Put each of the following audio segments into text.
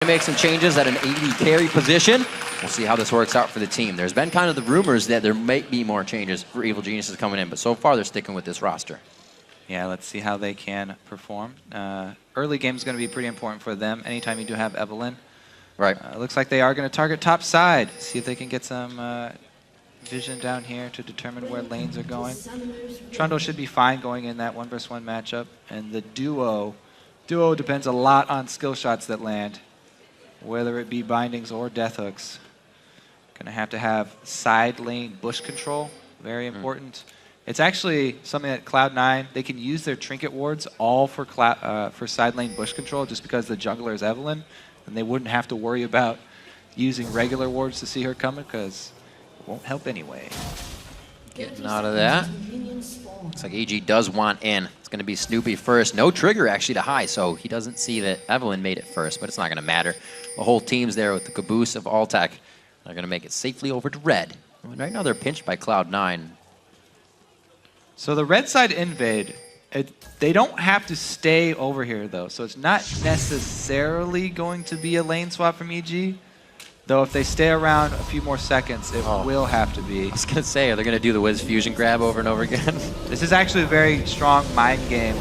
Make some changes at an 80 carry position. We'll see how this works out for the team. There's been kind of the rumors that there might be more changes for Evil Geniuses coming in, but so far they're sticking with this roster. Yeah, let's see how they can perform. Early game is going to be pretty important for them. Anytime you do have Evelyn. Right. Looks like they are going to target top side. See if they can get some vision down here to determine where lanes are going. Trundle should be fine going in that 1v1 matchup. And the duo depends a lot on skill shots that land, whether it be bindings or death hooks. Gonna have to have side lane bush control, very important. It's actually something that Cloud9, they can use their trinket wards all for side lane bush control just because the jungler is Evelyn, and they wouldn't have to worry about using regular wards to see her coming because it won't help anyway. Getting out of that. Looks like AG does want in. It's going to be Snoopy first. No trigger actually to high, so he doesn't see that Evelyn made it first, but it's not going to matter. The whole team's there with the caboose of Altec. They're going to make it safely over to red. Right now they're pinched by Cloud9. So the red side invade, they don't have to stay over here though, so it's not necessarily going to be a lane swap from EG. Though if they stay around a few more seconds, it will have to be. I was going to say, are they going to do the Wiz Fusion grab over and over again? This is actually a very strong mind game.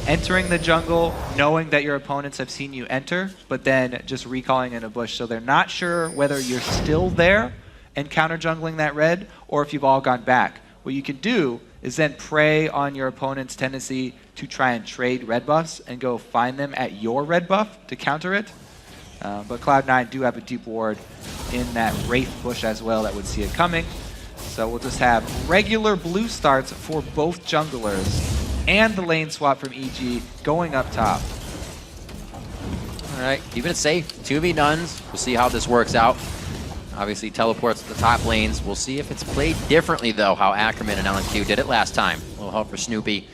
Entering the jungle, knowing that your opponents have seen you enter, but then just recalling in a bush. So they're not sure whether you're still there and counter jungling that red, or if you've all gone back. What you can do is then prey on your opponent's tendency to try and trade red buffs and go find them at your red buff to counter it. But Cloud9 do have a deep ward in that Wraith bush as well that would see it coming. So we'll just have regular blue starts for both junglers and the lane swap from EG going up top. All right, keeping it safe. 2v nuns. We'll see how this works out. Obviously teleports to the top lanes. We'll see if it's played differently though, how Ackerman and LMQ did it last time. A little help for Snoopy.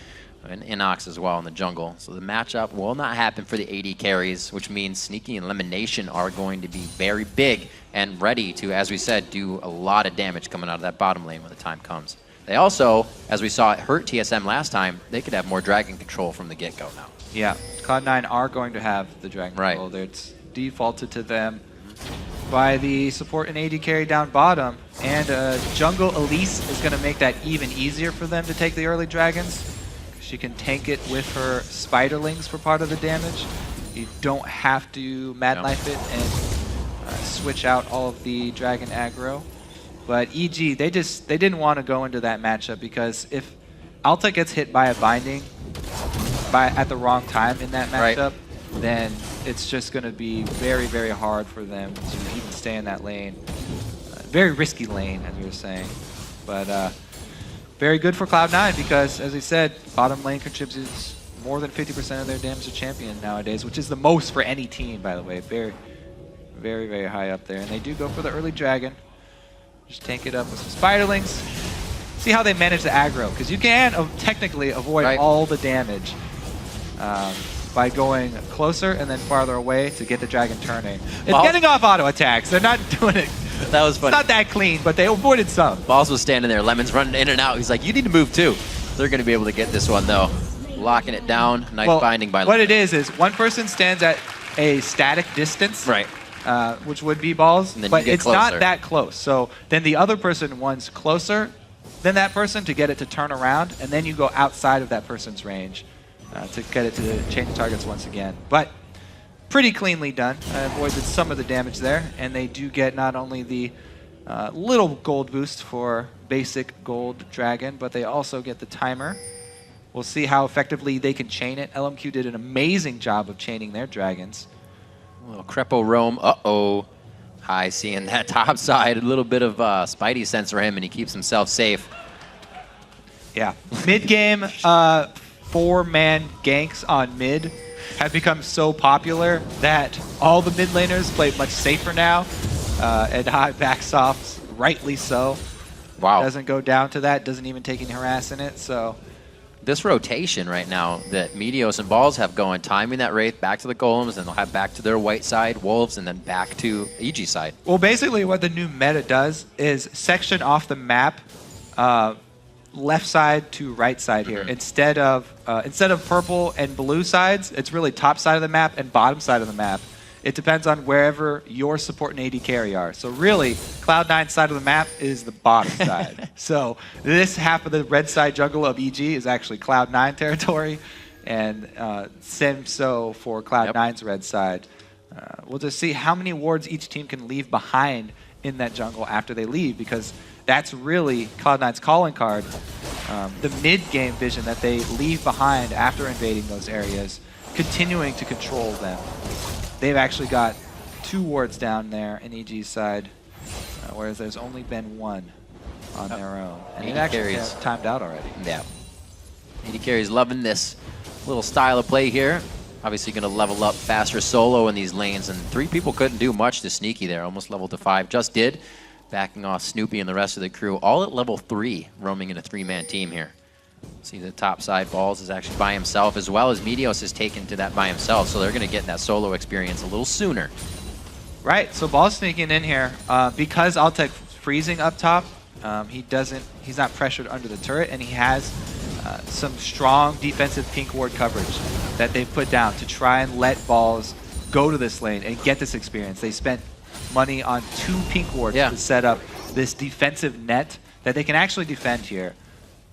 And Inox as well in the jungle. So the matchup will not happen for the AD carries, which means Sneaky and Elimination are going to be very big and ready to, as we said, do a lot of damage coming out of that bottom lane when the time comes. They also, as we saw it hurt TSM last time, they could have more dragon control from the get-go now. Yeah, Cloud9 are going to have the dragon control. It's defaulted to them by the support and AD carry down bottom. And Jungle Elise is going to make that even easier for them to take the early dragons. She can tank it with her spiderlings for part of the damage. You don't have to Mad Knife it and switch out all of the dragon aggro. But EG, they didn't want to go into that matchup because if Alta gets hit by a binding at the wrong time in that matchup, then it's just going to be very, very hard for them to even stay in that lane. Very risky lane, as we were saying. But very good for Cloud9 because, as we said, bottom lane contributes more than 50% of their damage to champion nowadays, which is the most for any team, by the way. Very, very, very high up there. And they do go for the early dragon. Just tank it up with some spiderlings. See how they manage the aggro, because you can technically avoid all the damage by going closer and then farther away to get the dragon turning. It's getting off auto attacks. They're not doing it. That was funny. It's not that clean, but they avoided some. Balls was standing there. Lemon's running in and out. He's like, you need to move too. They're going to be able to get this one, though. Locking it down. Nice binding by Lemon. What it is one person stands at a static distance, which would be balls, but it's not that close. So then the other person wants closer than that person to get it to turn around, and then you go outside of that person's range to get it to change targets once again. But pretty cleanly done. Avoided some of the damage there, and they do get not only the little gold boost for basic gold dragon, but they also get the timer. We'll see how effectively they can chain it. LMQ did an amazing job of chaining their dragons. A little Crepo roam. Uh-oh. High seeing that top side. A little bit of Spidey sense for him, and he keeps himself safe. Yeah. Mid-game, 4-man ganks on mid have become so popular that all the mid laners play much safer now, and High backs off, rightly so. Wow. Doesn't go down to that, doesn't even take any harass in it, so. This rotation right now that Meteos and Balls have going, timing that Wraith back to the Golems, and they'll have back to their white side, Wolves, and then back to EG side. Well, basically what the new meta does is section off the map left side to right side here. Instead of purple and blue sides, it's really top side of the map and bottom side of the map. it depends on wherever your support and AD carry are. So really, Cloud9's side of the map is the bottom side. So this half of the red side jungle of EG is actually Cloud9 territory, and same so for Cloud9's red side. We'll just see how many wards each team can leave behind in that jungle after they leave, because that's really Cloud9's calling card. The mid-game vision that they leave behind after invading those areas, continuing to control them. They've actually got 2 wards down there in EG's side, whereas there's only been 1 on their own. And it actually has timed out already. Yeah. AD Carry's loving this little style of play here. Obviously going to level up faster solo in these lanes, and 3 people couldn't do much to Sneaky there. Almost leveled to 5. Just did. Backing off Snoopy and the rest of the crew, all at level 3, roaming in a 3-man team here. See the top side, Balls is actually by himself, as well as Meteos is taken to that by himself, so they're going to get that solo experience a little sooner. Right, so Balls sneaking in here. Because Altec freezing up top, he's not pressured under the turret, and he has some strong defensive pink ward coverage that they've put down to try and let Balls go to this lane and get this experience. They spent money on 2 pink wards to set up this defensive net that they can actually defend here.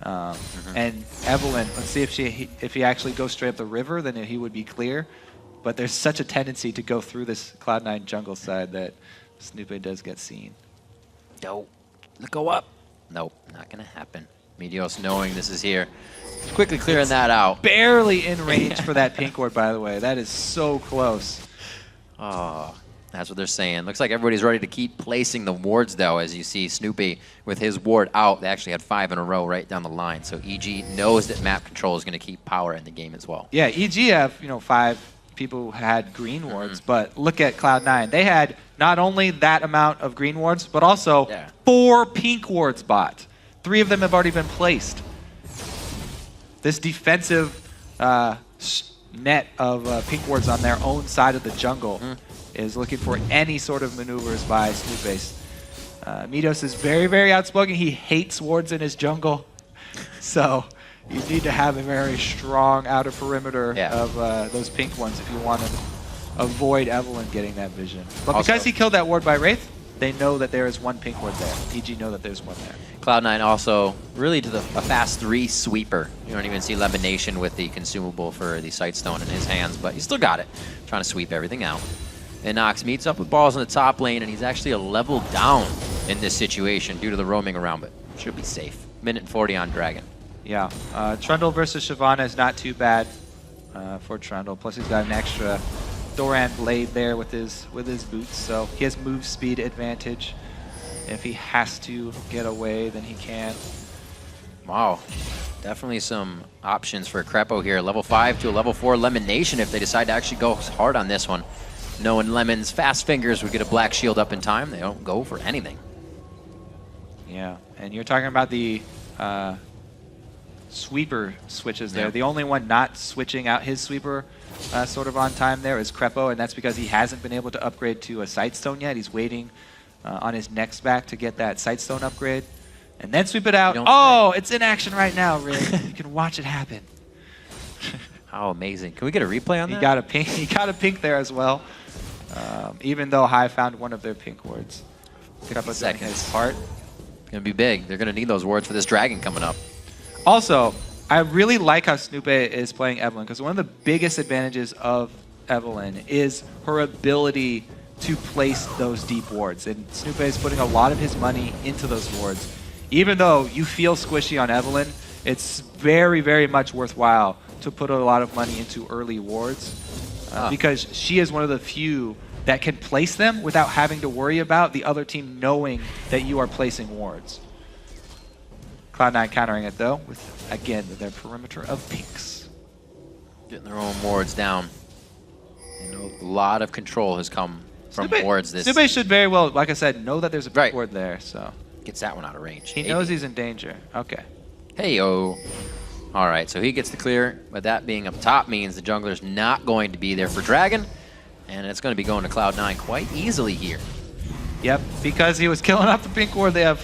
And Evelyn, let's see if he actually goes straight up the river, then he would be clear. But there's such a tendency to go through this Cloud9 jungle side that Snoopy does get seen. No, go up. Nope, not gonna happen. Meteos knowing this is here, quickly clearing that out. Barely in range for that pink ward, by the way. That is so close. Oh, that's what they're saying. Looks like everybody's ready to keep placing the wards, though, as you see Snoopy with his ward out. They actually had 5 in a row right down the line. So EG knows that map control is going to keep power in the game as well. Yeah, EG have 5 people who had green wards, but look at Cloud9. They had not only that amount of green wards, but also 4 pink wards bought. 3 of them have already been placed. This defensive net of pink wards on their own side of the jungle is looking for any sort of maneuvers by Snoopbase. Meteos is very, very outspoken. He hates wards in his jungle. So you need to have a very strong outer perimeter of those pink ones if you want to avoid Evelyn getting that vision. But also, because he killed that ward by Wraith, they know that there is 1 pink ward there. EG know that there's 1 there. Cloud9 also really to a fast 3 sweeper. You don't even see Lemonation with the consumable for the Sightstone in his hands, but he still got it. Trying to sweep everything out. And Nox meets up with Balls in the top lane, and he's actually a level down in this situation due to the roaming around, but should be safe. Minute and 40 on Dragon. Yeah, Trundle versus Shyvana is not too bad for Trundle. Plus he's got an extra Doran blade there with his boots, so he has move speed advantage. If he has to get away, then he can. Wow, definitely some options for Crepo here. Level 5 to a level 4 Lemonation if they decide to actually go hard on this one. Knowing Lemon's fast fingers would get a black shield up in time, they don't go for anything. Yeah, and you're talking about the sweeper switches there. The only one not switching out his sweeper sort of on time there is Crepo, and that's because he hasn't been able to upgrade to a Sightstone yet. He's waiting on his next back to get that Sightstone upgrade, and then sweep it out. Oh, it's in action right now, Rick. You can watch it happen. How amazing. Can we get a replay on that? He got a pink there as well, even though High found 1 of their pink wards. Crepo's doing his part. It's going to be big. They're going to need those wards for this Dragon coming up. Also, I really like how Snoopy is playing Evelyn, because one of the biggest advantages of Evelyn is her ability to place those deep wards. And Snoopy is putting a lot of his money into those wards. Even though you feel squishy on Evelyn, it's very, very much worthwhile to put a lot of money into early wards because she is one of the few that can place them without having to worry about the other team knowing that you are placing wards. Cloud9 countering it though with, again, their perimeter of pinks. Getting their own wards down. You know, a lot of control has come from wards this. Snoopy should very well, like I said, know that there's a pink ward there, so. Gets that one out of range. He knows he's in danger. Okay. Hey-o. All right, so he gets the clear, but that being up top means the jungler's not going to be there for Dragon, and it's going to be going to Cloud9 quite easily here. Yep, because he was killing off the pink ward, they have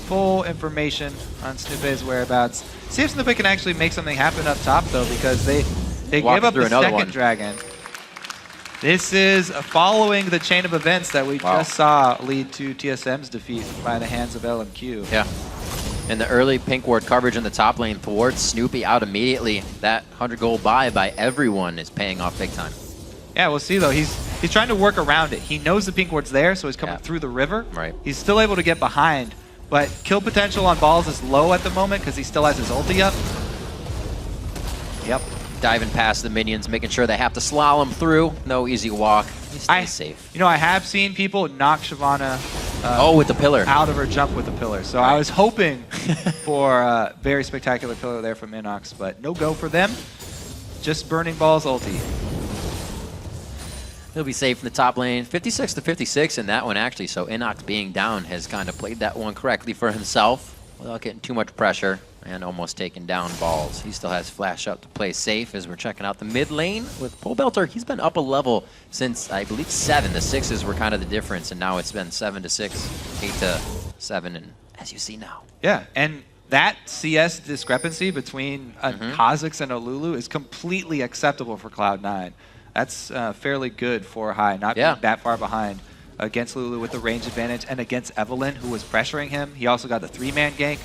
full information on Snoopy's whereabouts. See if Snoopy can actually make something happen up top, though, because they gave up the second Dragon. This is following the chain of events that we just saw lead to TSM's defeat by the hands of LMQ. Yeah. And the early pink ward coverage in the top lane thwarts Snoopy out immediately. That 100 gold buy by everyone is paying off big time. Yeah, we'll see though. He's trying to work around it. He knows the pink ward's there, so he's coming through the river. Right. He's still able to get behind, but kill potential on balls is low at the moment because he still has his ulti up. Yep. Diving past the minions, making sure they have to slalom through. No easy walk. He stays safe. You know, I have seen people knock Shyvana with the pillar. out of her jump with the pillar. So I was hoping for a very spectacular pillar there from Inox, but no go for them. Just Burning Balls ulti. He'll be safe in the top lane. 56 to 56 in that one, actually. So Inox being down has kind of played that one correctly for himself without getting too much pressure and almost taking down balls. He still has Flash up to play safe as we're checking out the mid lane with Pobelter. He's been up a level since, I believe, 7. The 6s were kind of the difference, and now it's been 7 to 6, 8 to 7, and as you see now. Yeah, and that CS discrepancy between Kha'Zix and a Lulu is completely acceptable for Cloud9. That's fairly good for High, not being that far behind against Lulu with the range advantage and against Evelynn, who was pressuring him. He also got the 3-man gank.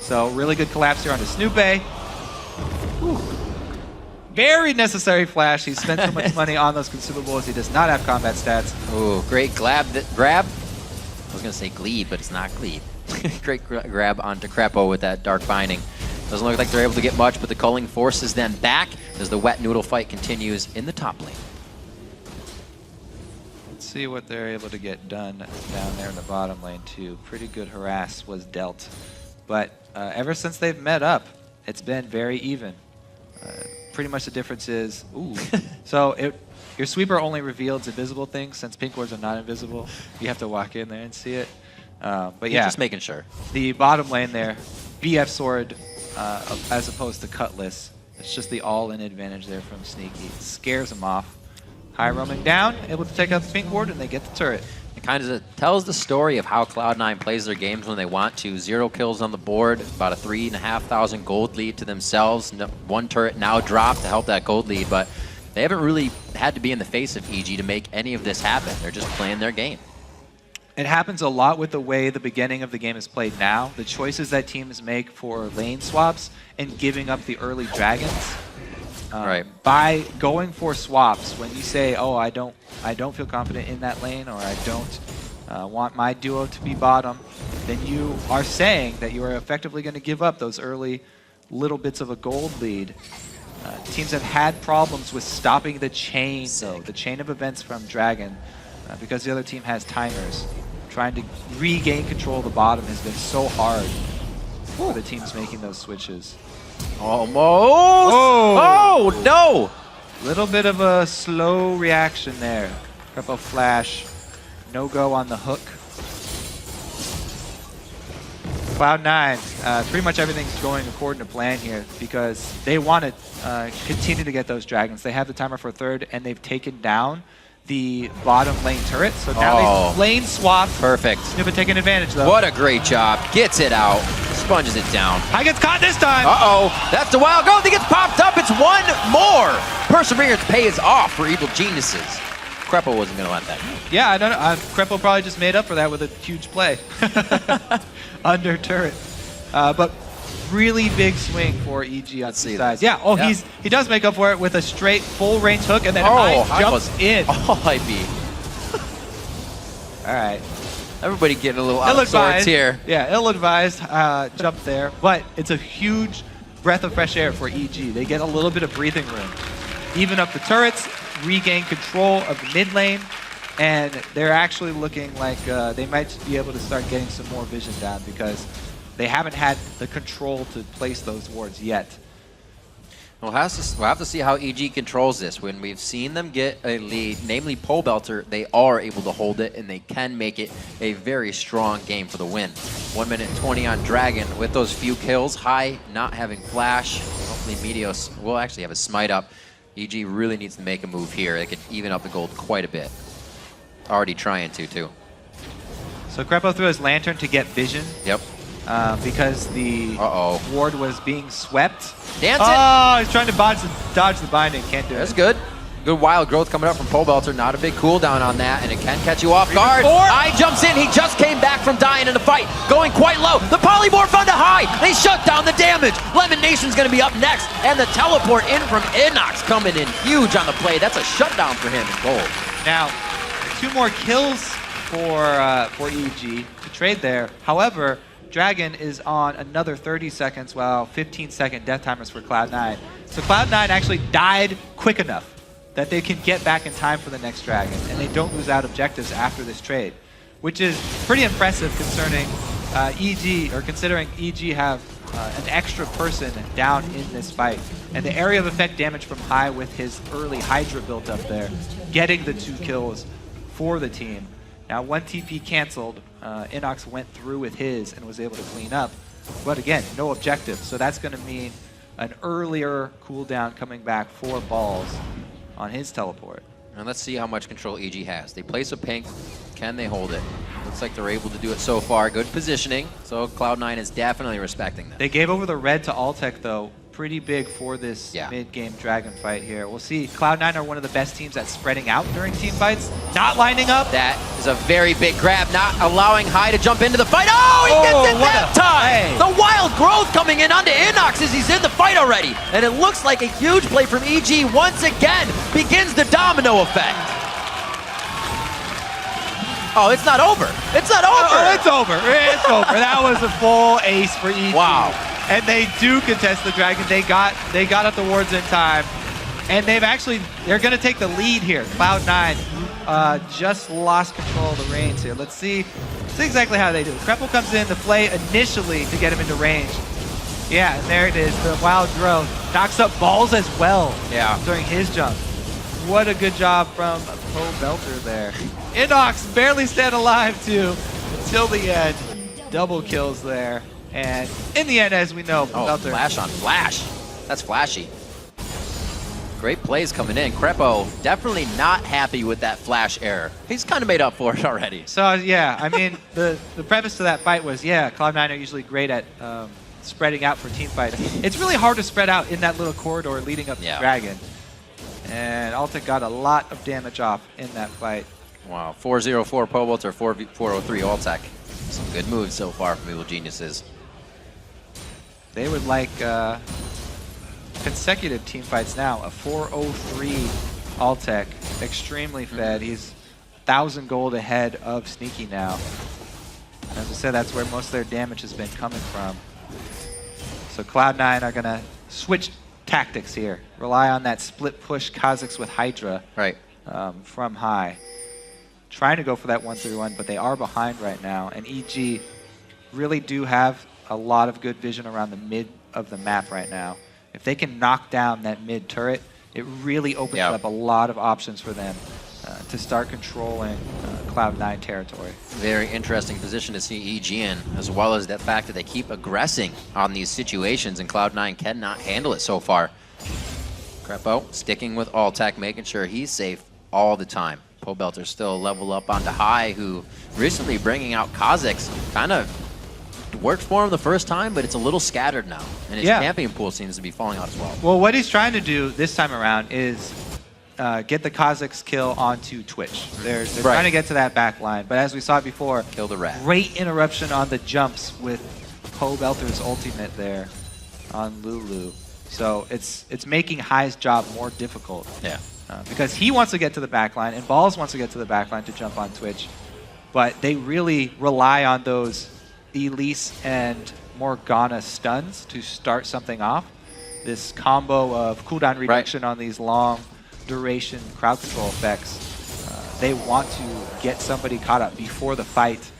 So really good collapse here onto Snoopy. Very necessary flash. He spent so much money on those consumables. He does not have combat stats. Ooh, great grab. I was going to say glebe, but it's not glebe. Great grab onto Crepo with that dark binding. Doesn't look like they're able to get much, but the culling forces them back as the wet noodle fight continues in the top lane. Let's see what they're able to get done down there in the bottom lane too. Pretty good harass was dealt. But ever since they've met up, it's been very even. Pretty much the difference is, so your sweeper only reveals invisible things. Since pink wards are not invisible, you have to walk in there and see it. But yeah, just making sure. The bottom lane there, BF sword as opposed to cutlass. It's just the all-in advantage there from Sneaky. It scares him off. High roaming down, able to take out the pink ward, and they get the turret. It kind of tells the story of how Cloud9 plays their games when they want to. 0 kills on the board, about a 3,500 gold lead to themselves. One turret now dropped to help that gold lead, but they haven't really had to be in the face of EG to make any of this happen. They're just playing their game. It happens a lot with the way the beginning of the game is played now. The choices that teams make for lane swaps and giving up the early dragons. By going for swaps, when you say, "Oh, I don't feel confident in that lane," or "I don't want my duo to be bottom," then you are saying that you are effectively going to give up those early little bits of a gold lead. Teams have had problems with stopping the chain, though, the chain of events from Dragon, because the other team has timers. Trying to regain control of the bottom has been so hard for the teams making those switches. Almost! Oh, no! Little bit of a slow reaction there. Crepo flash, no go on the hook. Cloud9, pretty much everything's going according to plan here because they want to continue to get those dragons. They have the timer for third, and they've taken down the bottom lane turret. So now they lane swap. Perfect. Snippet taking advantage, though. What a great job. Gets it out. Sponges it down. High gets caught this time. That's the wild goal. He gets popped up. It's one more. Perseverance pays off for Evil Geniuses. Crepo wasn't going to let that. Yeah, I don't know. Crepo probably just made up for that with a huge play. Under turret. But really big swing for EG on the sides. Yeah, he does make up for it with a straight full range hook, and then High jumps in. All right. Everybody getting a little out of sorts here. Yeah, ill-advised jump there, but it's a huge breath of fresh air for EG. They get a little bit of breathing room. Even up the turrets, regain control of the mid lane, and they're actually looking like they might be able to start getting some more vision down because they haven't had the control to place those wards yet. We'll have to see how EG controls this. When we've seen them get a lead, namely Pobelter, they are able to hold it, and they can make it a very strong game for the win. 1 minute 20 on Dragon with those few kills. High not having flash. Hopefully Meteos will actually have a smite up. EG really needs to make a move here. They could even up the gold quite a bit. Already trying to, too. So Crepo threw his lantern to get vision. Yep. Because the ward was being swept. Dance it! Oh, he's trying to dodge the binding. Can't do it. That's good. Good wild growth coming up from Pole Belter. Not a big cooldown on that, and it can catch you off guard. High jumps in. He just came back from dying in the fight, going quite low. The polymorph onto High. They shut down the damage. Lemon Nation's going to be up next, and the teleport in from Inox coming in huge on the play. That's a shutdown for him in gold. Now, 2 more kills for EG to trade there. However, Dragon is on another 30 seconds, while 15-second death timers for Cloud9. So Cloud9 actually died quick enough that they can get back in time for the next Dragon, and they don't lose out objectives after this trade, which is pretty impressive concerning considering EG have an extra person down in this fight. And the area of effect damage from High with his early Hydra built up there, getting the 2 kills for the team. Now, 1 TP canceled. Inox went through with his and was able to clean up. But again, no objective. So that's going to mean an earlier cooldown coming back for Balls on his teleport. And let's see how much control EG has. They place a pink. Can they hold it? Looks like they're able to do it so far. Good positioning. So Cloud9 is definitely respecting them. They gave over the red to Altec, though. Pretty big for this mid-game Dragon fight here. We'll see. Cloud9 are one of the best teams at spreading out during team fights, not lining up. That is a very big grab, not allowing High to jump into the fight. Oh, he gets it that time! The wild growth coming in onto Inox as he's in the fight already. And it looks like a huge play from EG once again begins the domino effect. Oh, it's not over. It's not over. Oh, it's over. It's over. That was a full ace for EG. Wow. And they do contest the Dragon. They got up the wards in time. And they're going to take the lead here. Cloud9 just lost control of the reins here. Let's see exactly how they do it. Kreppel comes in to play initially to get him into range. Yeah, and there it is. The wild growth knocks up Balls as well during his jump. What a good job from Pole Belter there. Inox barely stayed alive too until the end. Double kills there. And in the end, as we know, Belter. Flash on flash. That's flashy. Great plays coming in. Krepo definitely not happy with that flash error. He's kind of made up for it already. So yeah, I mean, the premise to that fight was, Cloud9 are usually great at spreading out for team fights. It's really hard to spread out in that little corridor leading up to Dragon. And Altec got a lot of damage off in that fight. Wow, 404 Pobalt or 403 Altec. Some good moves so far from Evil Geniuses. They would like consecutive team fights now. A 403 Altec, extremely fed. He's 1,000 gold ahead of Sneaky now. As I said, that's where most of their damage has been coming from. So Cloud9 are going to switch tactics here. Rely on that split push Kha'Zix with Hydra from High. Trying to go for that 1-3-1, but they are behind right now. And EG really do have a lot of good vision around the mid of the map right now. If they can knock down that mid turret, it really opens up a lot of options for them to start controlling Cloud9 territory. Very interesting position to see EG in, as well as the fact that they keep aggressing on these situations, and Cloud9 cannot handle it so far. Krepo sticking with Altec, making sure he's safe all the time. Pole Belter still level up onto High, who recently bringing out Kha'Zix kind of worked for him the first time, but it's a little scattered now. And his champion pool seems to be falling out as well. Well, what he's trying to do this time around is get the Kha'Zix kill onto Twitch. They're trying to get to that back line, but as we saw before, kill the rat. Great interruption on the jumps with Pole Belter's ultimate there on Lulu. So it's making High's job more difficult. Because he wants to get to the back line, and Balls wants to get to the back line to jump on Twitch. But they really rely on those Elise and Morgana stuns to start something off. This combo of cooldown reduction on these long duration crowd control effects. They want to get somebody caught up before the fight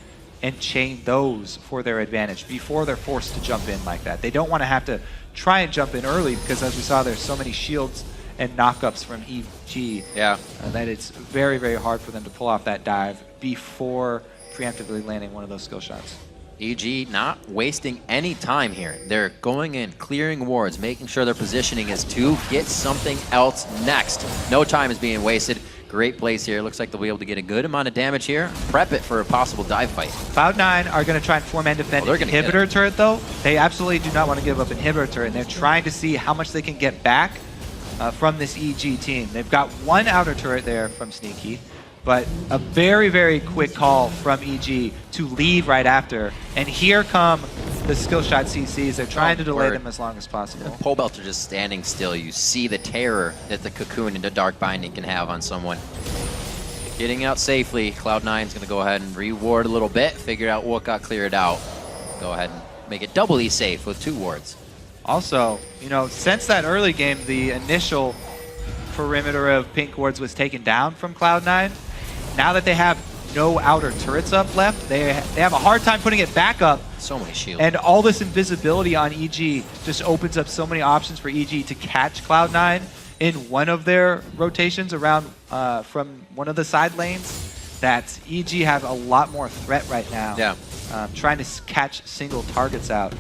and chain those for their advantage before they're forced to jump in like that. They don't want to have to try and jump in early because, as we saw, there's so many shields and knockups from EG that it's very, very hard for them to pull off that dive before preemptively landing one of those skill shots. EG not wasting any time here. They're going in, clearing wards, making sure their positioning is to get something else next. No time is being wasted. Great place here. Looks like they'll be able to get a good amount of damage here. Prep it for a possible dive fight. Cloud9 are going to try and form and defend inhibitor turret, though. They absolutely do not want to give up inhibitor turret, and they're trying to see how much they can get back from this EG team. They've got one outer turret there from Sneaky, but a very, very quick call from EG to leave right after. And here come the skill shot CCs. They're trying to delay them as long as possible. And Pole Belter just standing still. You see the terror that the cocoon into Dark Binding can have on someone. Getting out safely, Cloud9's going to go ahead and reward a little bit, figure out what got cleared out. Go ahead and make it doubly safe with 2 wards. Also, you know, since that early game, the initial perimeter of pink wards was taken down from Cloud9. Now that they have no outer turrets up left, they have a hard time putting it back up. So many shields. And all this invisibility on EG just opens up so many options for EG to catch Cloud9 in one of their rotations around from one of the side lanes, that EG have a lot more threat right now. Yeah. Trying to catch single targets out.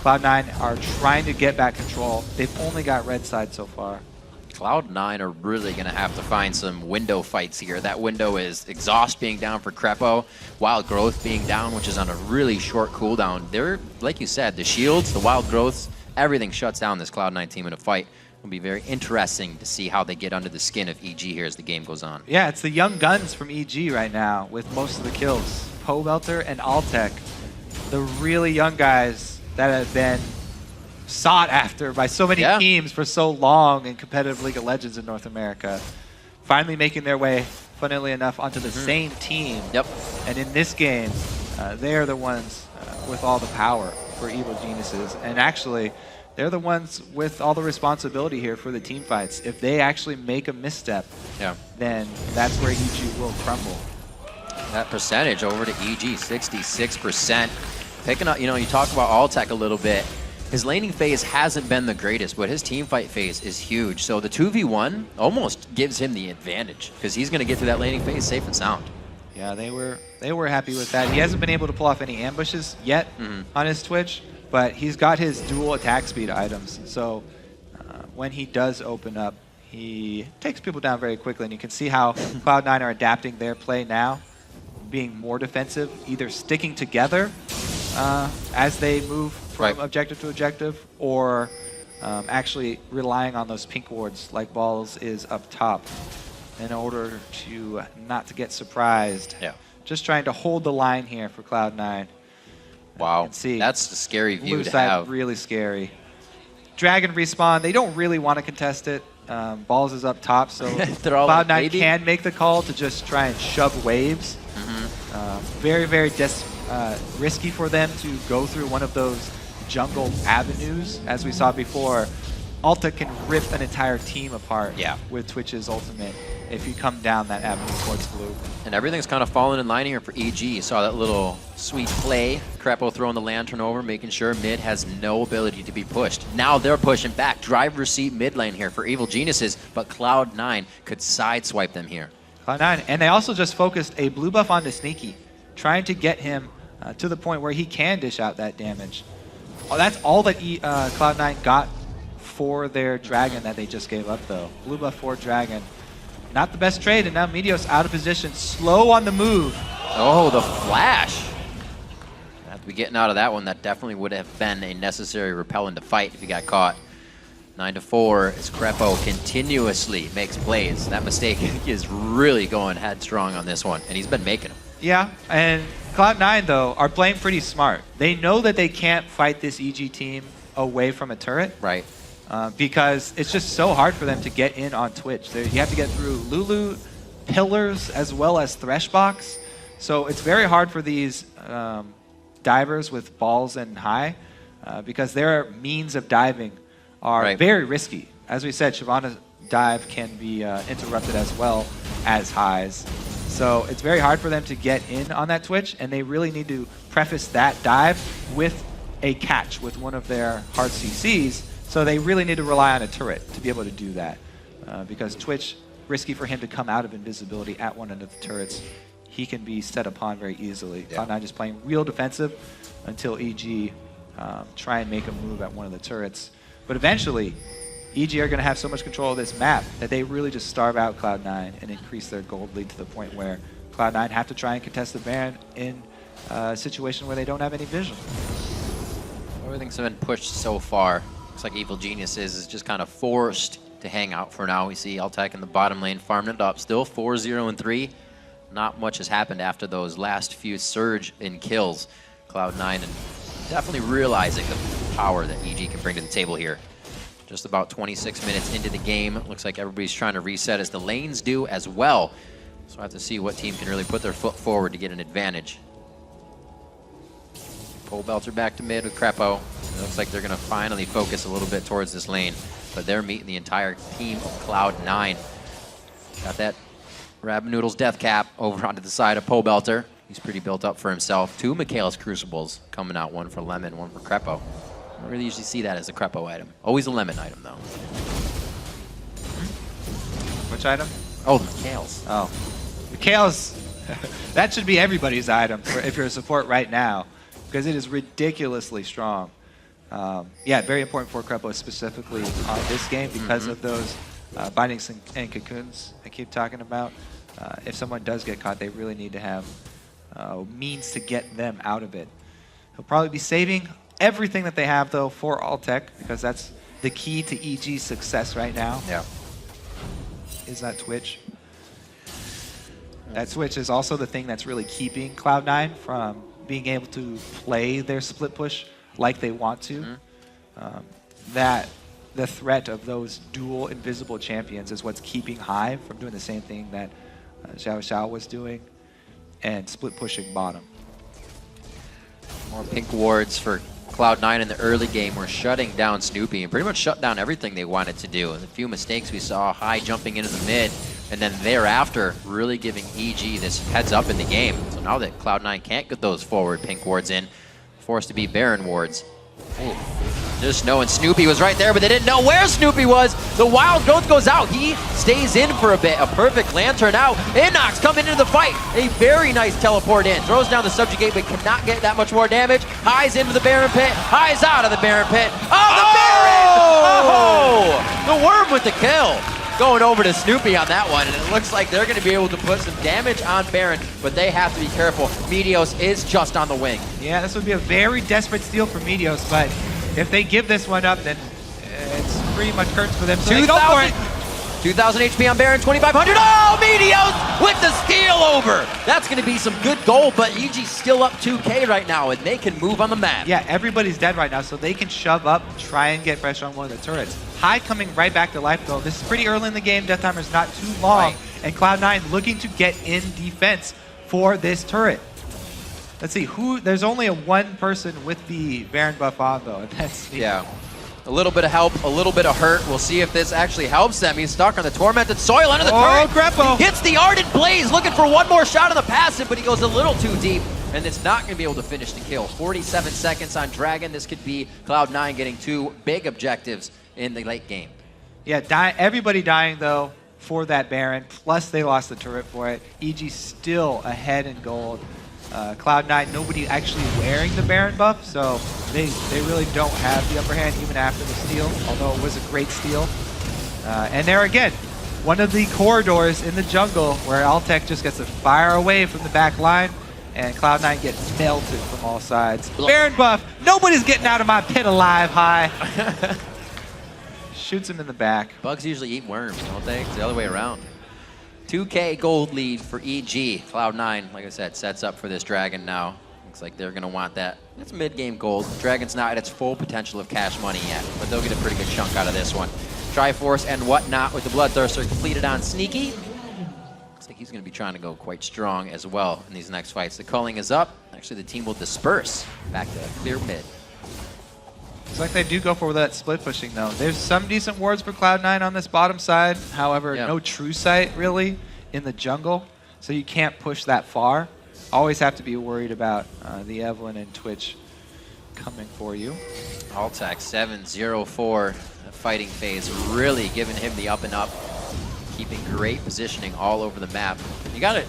Cloud9 are trying to get back control. They've only got red side so far. Cloud9 are really going to have to find some window fights here. That window is Exhaust being down for Crepo, Wild Growth being down, which is on a really short cooldown. They're, like you said, the shields, the Wild Growths, everything shuts down this Cloud9 team in a fight. It'll be very interesting to see how they get under the skin of EG here as the game goes on. Yeah, it's the young guns from EG right now with most of the kills. Pobelter and Altec, the really young guys that have been sought after by so many teams for so long in competitive League of Legends in North America, finally making their way, funnily enough, onto the same team. Yep. And in this game, they're the ones with all the power for Evil Geniuses. And actually, they're the ones with all the responsibility here for the team fights. If they actually make a misstep, then that's where EG will crumble. That percentage over to EG, 66%. Picking up, you know, you talk about Altec a little bit. His laning phase hasn't been the greatest, but his team fight phase is huge. So the 2v1 almost gives him the advantage because he's going to get through that laning phase safe and sound. Yeah, they were happy with that. He hasn't been able to pull off any ambushes yet on his Twitch, but he's got his dual attack speed items. So when he does open up, he takes people down very quickly. And you can see how Cloud9 are adapting their play now, being more defensive, either sticking together as they move from objective to objective, or actually relying on those pink wards like Balls is up top in order to not to get surprised. Yeah. Just trying to hold the line here for Cloud9. Wow, that's a scary view blue to side have. Really scary. Dragon respawn, they don't really want to contest it. Balls is up top, so Cloud9 can make the call to just try and shove waves. Very, very risky for them to go through one of those jungle avenues. As we saw before, Alta can rip an entire team apart with Twitch's ultimate if you come down that avenue towards blue. And everything's kind of fallen in line here for EG. You saw that little sweet play. Crepo throwing the lantern over, making sure mid has no ability to be pushed. Now they're pushing back. Driver's seat mid lane here for Evil Geniuses, but Cloud9 could sideswipe them here. Cloud9, and they also just focused a blue buff onto Sneaky, trying to get him to the point where he can dish out that damage. That's all that Cloud9 got for their Dragon that they just gave up, though. Blue buff for Dragon. Not the best trade, and now Meteos out of position, slow on the move. Oh, the flash. Have to be getting out of that one. That definitely would have been a necessary repellent to fight if he got caught. 9-4 as Crepo continuously makes plays. That mistake is really going headstrong on this one, and he's been making them. Yeah, and Cloud9, though, are playing pretty smart. They know that they can't fight this EG team away from a turret. Right. Because it's just so hard for them to get in on Twitch. You have to get through Lulu, pillars, as well as Threshbox. So it's very hard for these divers with balls and high because their means of diving are very risky. As we said, Shyvana's dive can be interrupted as well as highs. So it's very hard for them to get in on that Twitch, and they really need to preface that dive with a catch with one of their hard CCs. So they really need to rely on a turret to be able to do that. Because Twitch, risky for him to come out of invisibility at one end of the turrets. He can be set upon very easily. Cloud9 just playing real defensive until EG try and make a move at one of the turrets. But eventually, EG are going to have so much control of this map that they really just starve out Cloud9 and increase their gold lead to the point where Cloud9 have to try and contest the Baron in a situation where they don't have any vision. Everything's been pushed so far. Looks like Evil Geniuses is just kind of forced to hang out for now. We see Altec in the bottom lane farming it up. Still 4-0-3. Not much has happened after those last few surge in kills. Cloud9 and definitely realizing the power that EG can bring to the table here. Just about 26 minutes into the game. Looks like everybody's trying to reset as the lanes do as well. So we'll have to see what team can really put their foot forward to get an advantage. Pole Belter back to mid with Crepo. It looks like they're going to finally focus a little bit towards this lane. But they're meeting the entire team of Cloud9. Got that Rab Noodles death cap over onto the side of Pole Belter. He's pretty built up for himself. 2 Michaelis Crucibles coming out, 1 for Lemon, 1 for Crepo. I don't really usually see that as a Crepo item. Always a Lemon item, though. Which item? Oh, the Michaelis. Oh. Michaelis, that should be everybody's item if you're a support right now, because it is ridiculously strong. Yeah, very important for Crepo specifically on this game because of those bindings and cocoons I keep talking about. If someone does get caught, they really need to have means to get them out of it. He'll probably be saving everything that they have, though, for Altec, because that's the key to EG's success right now. Yeah. Is that Twitch. That Switch is also the thing that's really keeping Cloud9 from being able to play their split push like they want to. That the threat of those dual invisible champions is what's keeping Hive from doing the same thing that Xiao Xiao was doing and split pushing bottom. More pink wards for Cloud9 in the early game. We're shutting down Snoopy and pretty much shut down everything they wanted to do. And a few mistakes we saw, High jumping into the mid, and then thereafter really giving EG this heads up in the game. So now that Cloud9 can't get those forward pink wards in, forced to be Baron wards. Ooh. Just knowing Snoopy was right there, but they didn't know where Snoopy was. The Wild Growth goes out. He stays in for a bit. A perfect Lantern out. Inox coming into the fight. A very nice teleport in. Throws down the Subjugate, but cannot get that much more damage. High's into the Baron pit. High's out of the Baron pit. Oh, the Baron! Oh! The Worm with the kill. Going over to Snoopy on that one, and it looks like they're going to be able to put some damage on Baron, but they have to be careful. Meteos is just on the wing. Yeah, this would be a very desperate steal for Meteos, but if they give this one up, then it's pretty much curtains for them. So they go for it. 2,000 HP on Baron, 2,500. Oh, Meteos with the steal over. That's going to be some good gold, but EG's still up 2K right now, and they can move on the map. Yeah, everybody's dead right now, so they can shove up, try and get pressure on one of the turrets. High coming right back to life, though. This is pretty early in the game. Death timer's not too long, and Cloud9 looking to get in defense for this turret. Let's see, there's only one person with the Baron buff on, though, and that's me. Yeah. A little bit of help, a little bit of hurt. We'll see if this actually helps them. He's stuck on the Tormented Soil under the turret. Crepo. He hits the Ardent Blaze, looking for one more shot on the passive, but he goes a little too deep, and it's not going to be able to finish the kill. 47 seconds on Dragon. This could be Cloud9 getting 2 big objectives in the late game. Yeah, everybody dying, though, for that Baron, plus they lost the turret for it. EG still ahead in gold. Cloud9, nobody actually wearing the Baron buff, so they really don't have the upper hand even after the steal, although it was a great steal. And there again, one of the corridors in the jungle where Altec just gets to fire away from the back line, and Cloud9 gets melted from all sides. Baron buff, nobody's getting out of my pit alive, High. Shoots him in the back. Bugs usually eat worms, don't they? It's the other way around. 2K gold lead for EG. Cloud9, like I said, sets up for this Dragon now. Looks like they're going to want that. It's mid-game gold. Dragon's not at its full potential of cash money yet, but they'll get a pretty good chunk out of this one. Triforce and whatnot with the Bloodthirster completed on Sneaky. Looks like he's going to be trying to go quite strong as well in these next fights. The culling is up. Actually, the team will disperse back to clear mid. It's like they do go for that split pushing, though. There's some decent wards for Cloud9 on this bottom side. However, no true sight, really, in the jungle. So you can't push that far. Always have to be worried about the Evelyn and Twitch coming for you. Altec 7-0-4 fighting phase, really giving him the up and up. Keeping great positioning all over the map. You got it.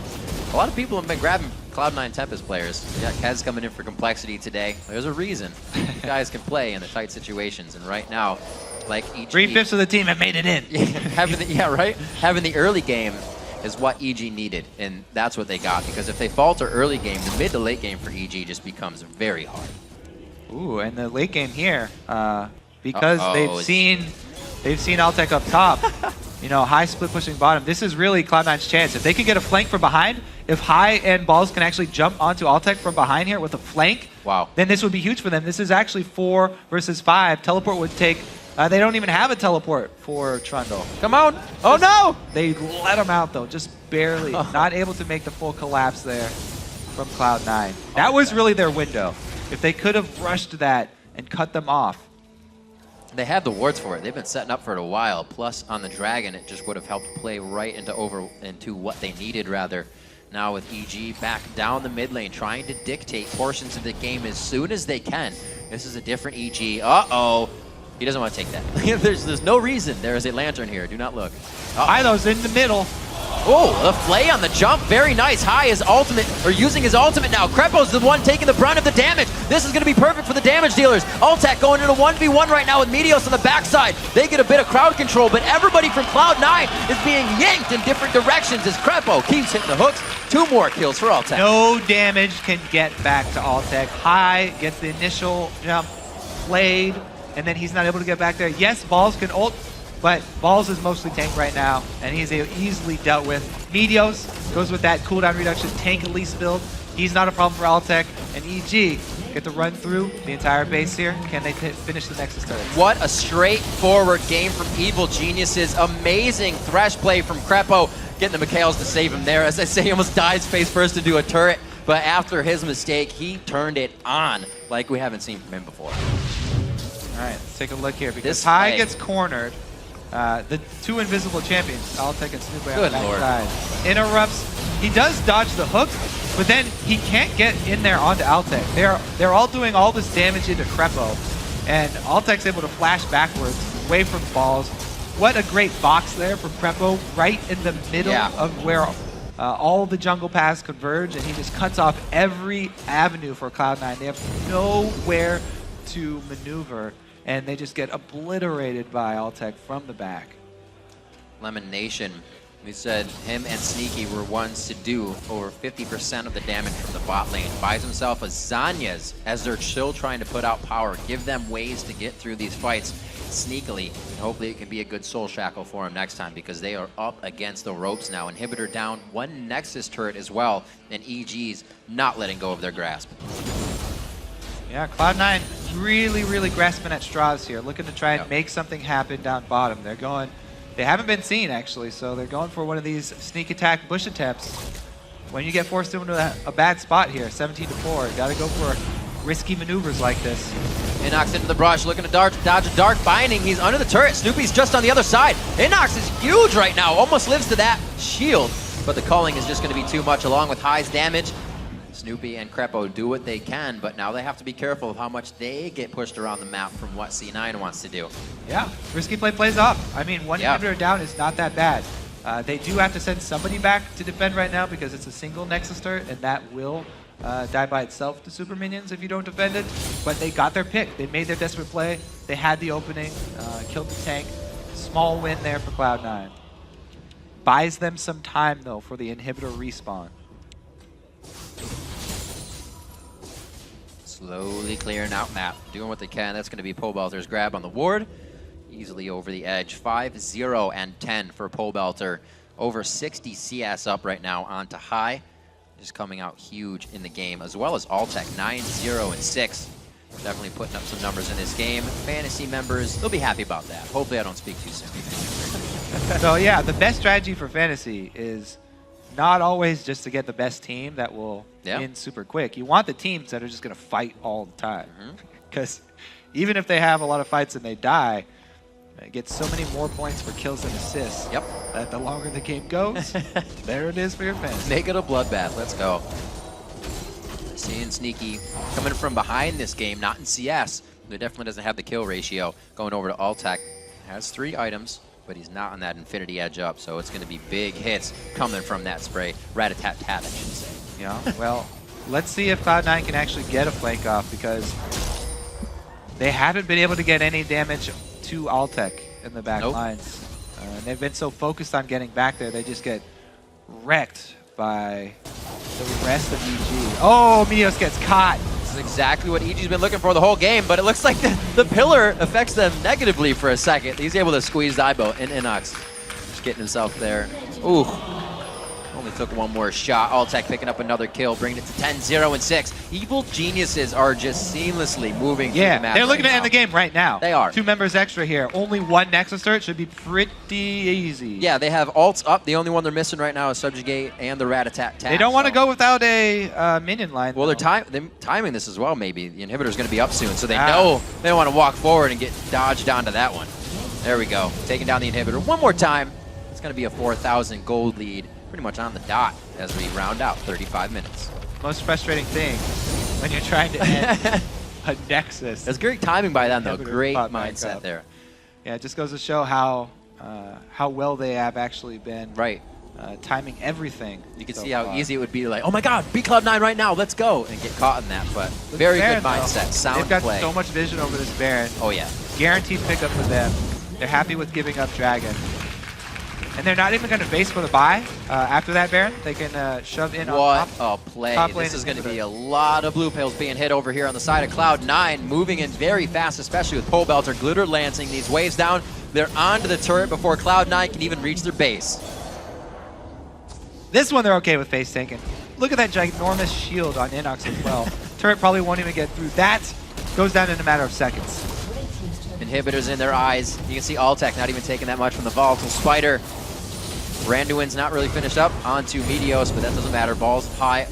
A lot of people have been grabbing Cloud9 Tempest players. We got Kez coming in for Complexity today. There's a reason. You guys can play in the tight situations, and right now, like each 3/5 of the team have made it in. Having the early game is what EG needed, and that's what they got. Because if they falter early game, the mid to late game for EG just becomes very hard. Ooh, and the late game here, because they've seen They've seen Altec up top. You know, High split pushing bottom. This is really Cloud9's chance. If they can get a flank from behind, if High and Balls can actually jump onto Altec from behind here with a flank, wow, then this would be huge for them. This is actually 4 versus 5. Teleport would take... they don't even have a teleport for Trundle. Come on. Oh, no. They let him out, though, just barely. Not able to make the full collapse there from Cloud9. That was really their window. If they could have rushed that and cut them off. They have the wards for it. They've been setting up for it a while. Plus, on the Dragon, it just would have helped play right into what they needed, rather. Now with EG back down the mid lane, trying to dictate portions of the game as soon as they can. This is a different EG. Uh-oh. He doesn't want to take that. there's no reason. There is a lantern here. Do not look. Ilo's in the middle. Oh, the flay on the jump. Very nice. High is ultimate, or using his ultimate now. Krepo's the one taking the brunt of the damage. This is going to be perfect for the damage dealers. Altec going into 1v1 right now with Meteos on the backside. They get a bit of crowd control, but everybody from Cloud9 is being yanked in different directions as Krepo keeps hitting the hooks. 2 more kills for Altec. No damage can get back to Altec. High gets the initial jump played, and then he's not able to get back there. Yes, Balls can ult, but Balls is mostly tank right now, and he's easily dealt with. Meteos goes with that cooldown reduction tank Elise build. He's not a problem for Altec, and EG get to run through the entire base here. Can they finish the Nexus turret? What a straightforward game from Evil Geniuses. Amazing thresh play from Krepo, getting the Mikhails to save him there. As I say, he almost dies face first into a turret, but after his mistake, he turned it on like we haven't seen from him before. All right, let's take a look here, because High gets cornered. The 2 invisible champions, Altec and Snoopy on the backside. Interrupts. He does dodge the hook, but then he can't get in there onto Altec. They're all doing all this damage into Krepo, and Altec's able to flash backwards away from Balls. What a great box there from Krepo, right in the middle of where all the jungle paths converge, and he just cuts off every avenue for Cloud9. They have nowhere to maneuver, and they just get obliterated by Altec from the back. Lemon Nation, we said him and Sneaky were ones to do over 50% of the damage from the bot lane. Buys himself a Zanyas as they're still trying to put out power, give them ways to get through these fights sneakily, and hopefully it can be a good soul shackle for him next time, because they are up against the ropes now. Inhibitor down, 1 Nexus turret as well, and EG's not letting go of their grasp. Yeah, Cloud9 really grasping at straws here, looking to try and make something happen down bottom. They haven't been seen, actually, so they're going for one of these sneak attack bush attempts. When you get forced into a bad spot here, 17-4, gotta go for risky maneuvers like this. Inox into the brush, looking to dodge a dark binding. He's under the turret. Snoopy's just on the other side. Inox is huge right now, almost lives to that shield, but the culling is just going to be too much along with High's damage. Snoopy and Krepo do what they can, but now they have to be careful of how much they get pushed around the map from what C9 wants to do. Yeah, risky play plays off. I mean, 1 inhibitor down is not that bad. They do have to send somebody back to defend right now, because it's a single Nexus turret, and that will die by itself to super minions if you don't defend it. But they got their pick. They made their desperate play. They had the opening, killed the tank. Small win there for Cloud9. Buys them some time, though, for the inhibitor respawn. Slowly clearing out map, doing what they can. That's going to be Pobelter's grab on the ward. Easily over the edge. 5-0 and 10 for Pobelter. Over 60 CS up right now onto High. Just coming out huge in the game, as well as Altec, 9-0 and 6. Definitely putting up some numbers in this game. Fantasy members, they'll be happy about that. Hopefully I don't speak too soon. So yeah, the best strategy for Fantasy is not always just to get the best team that will win super quick. You want the teams that are just going to fight all the time. Because even if they have a lot of fights and they die, they get so many more points for kills and assists. That the longer the game goes, there it is for your fantasy. Make it a bloodbath. Let's go. Seeing Sneaky coming from behind this game, not in CS. He definitely doesn't have the kill ratio. Going over to Altec. Has 3 items, but he's not on that Infinity Edge up, so it's going to be big hits coming from that spray. Rat-a-tat-tat, I should say. Yeah, well, let's see if Cloud9 can actually get a flank off, because they haven't been able to get any damage to Altec in the back lines. And they've been so focused on getting back there, they just get wrecked by the rest of EG. Oh, Meteos gets caught. This is exactly what EG's been looking for the whole game, but it looks like the pillar affects them negatively for a second. He's able to squeeze Daibo, and Inox just getting himself there. Ooh. Only took one more shot. Alltech picking up another kill, bringing it to 10-0 and 6. Evil Geniuses are just seamlessly moving through the map. They're looking right to end the game right now. They are. 2 members extra here. Only 1 Nexus turret should be pretty easy. Yeah, they have ults up. The only one they're missing right now is Subjugate and the Rat-a-tat. They don't want to go without a minion line. Well, they're timing this as well, maybe. The inhibitor's going to be up soon, so they know they don't want to walk forward and get dodged onto that one. There we go. Taking down the inhibitor one more time. It's going to be a 4,000 gold lead, pretty much on the dot as we round out 35 minutes. Most frustrating thing when you're trying to end a Nexus. That's great timing by them, though. Great mindset there. Yeah, it just goes to show how well they have actually been timing everything. You can see how easy it would be to, like, oh my god, beat Cloud9 right now, let's go, and get caught in that. But very good mindset, sound play. They've got so much vision over this Baron. Oh yeah. Guaranteed pickup for them. They're happy with giving up Dragon. And they're not even going to base for the buy after that Baron. They can shove in on top. What a play. This is going to be a lot of blue pills being hit over here on the side of Cloud9, moving in very fast, especially with Pole Belter, Glitter lancing these waves down. They're onto the turret before Cloud9 can even reach their base. This one they're okay with face taking. Look at that ginormous shield on Inox as well. Turret probably won't even get through. That goes down in a matter of seconds. Inhibitors in their eyes. You can see Alltech not even taking that much from the volatile spider. Randuin's not really finished up onto Meteos, but that doesn't matter. Balls high,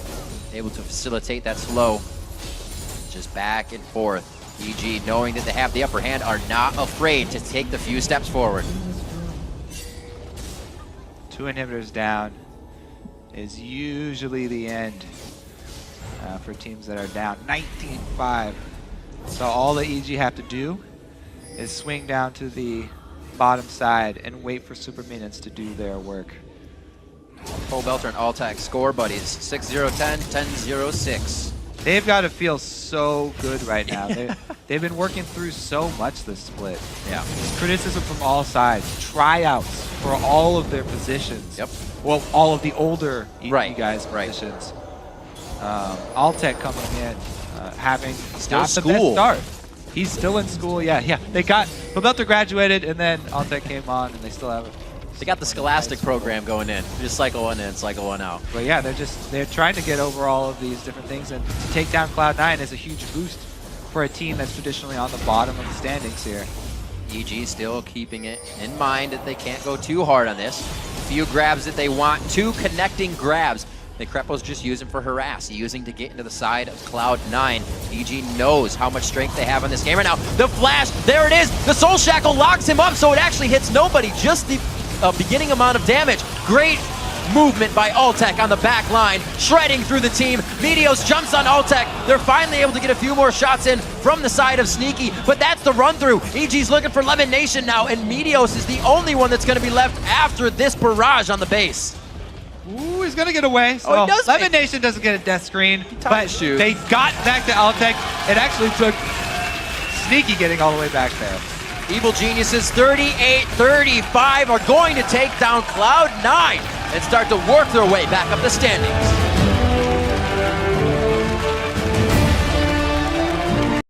able to facilitate that slow. Just back and forth. EG, knowing that they have the upper hand, are not afraid to take the few steps forward. 2 inhibitors down is usually the end for teams that are down. 19-5. So all that EG have to do is swing down to the bottom side and wait for super minions to do their work. Pole Belter and Alltech score buddies. 6-0-10, 10-0-6. They've got to feel so good right now. They've been working through so much this split. Yeah. Criticism from all sides. Tryouts for all of their positions. Yep. Well, all of the older EG guys' positions. Alltech coming in, having still not the best start. He's still in school, yeah. They got Belter graduated, and then Alltech came on, and they still have it. They got the Scholastic program going in. Just cycle one in, cycle one out. But yeah, they're trying to get over all of these different things, and to take down Cloud9 is a huge boost for a team that's traditionally on the bottom of the standings here. EG still keeping it in mind that they can't go too hard on this. A few grabs that they want, 2 connecting grabs. Necrepo's just using for harass, using to get into the side of Cloud9. EG knows how much strength they have in this game right now. The flash, there it is! The Soul Shackle locks him up, so it actually hits nobody, just the beginning amount of damage. Great movement by Alltech on the back line, shredding through the team. Meteos jumps on Alltech. They're finally able to get a few more shots in from the side of Sneaky, but that's the run through. EG's looking for Lemon Nation now, and Meteos is the only one that's going to be left after this barrage on the base. Ooh, he's going to get away. So Lemon Nation doesn't get a death screen, but they got back to Alltech. It actually took Sneaky getting all the way back there. Evil Geniuses 38-35 are going to take down Cloud9 and start to work their way back up the standings.